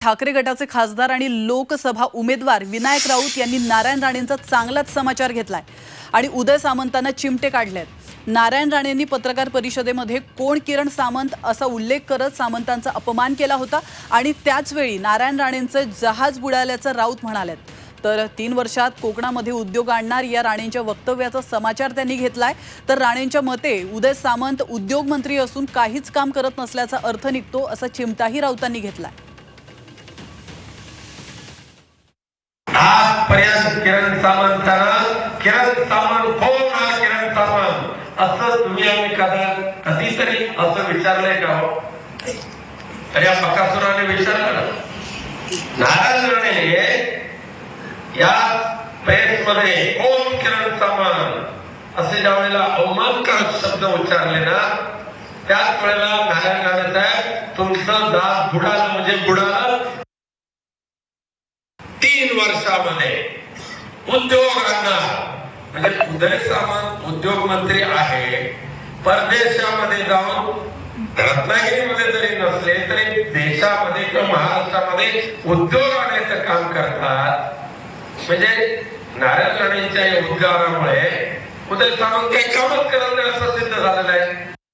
ठाकरे गटाचे खासदार आणि लोकसभा उमेदवार विनायक राऊत यांनी नारायण राणेंचा चांगलाच समाचार घेतलाय आणि उदय सामंतांना चिमटे काढलेत। नारायण राणेंनी पत्रकार परिषदेमध्ये कोण किरण सामंत असा उल्लेख करत सामंतांचा अपमान केला होता आणि त्याच वेळी नारायण राणेंचे जहाज बुडाल्याचं राऊत म्हणालेत। तर 3 वर्षात कोकणामध्ये उद्योग आणणार या राणेंच्या वक्तव्याचा समाचार त्यांनी घेतलाय। तर राणेंच्या मते उदय सामंत उद्योग मंत्री असून काहीच काम करत नसल्याचा अर्थ निघतो असा चिमटाही राऊतांनी घेतलाय। आजपर्यंत किरण सामंत कोण हा किरण सामंत असं तुम्ही आम्ही कधीतरी असं विचारलंय का हो? तर या बकासुराने विचारलं ना। नारायण राणे या प्रेस मध्ये कोण किरण सामंत असे ज्या वेळेला अवमानकारक शब्द उच्चारले ना, त्याच वेळेला नारायण राणे साहेब तुमचं दात बुडालं म्हणजे बुडालं। 3 वर्षामध्ये उद्योगांना म्हणजे उदय सामंत उद्योग मंत्री आहे, परदेशामध्ये जाऊन रत्नागिरीमध्ये जरी नसले तरी देशामध्ये किंवा महाराष्ट्रामध्ये उद्योग आणायचं काम करतात। म्हणजे नारायण राणेंच्या या उद्गारामुळे उदय सामंत काही कामच करत नाही असं सिद्ध झालेलं आहे।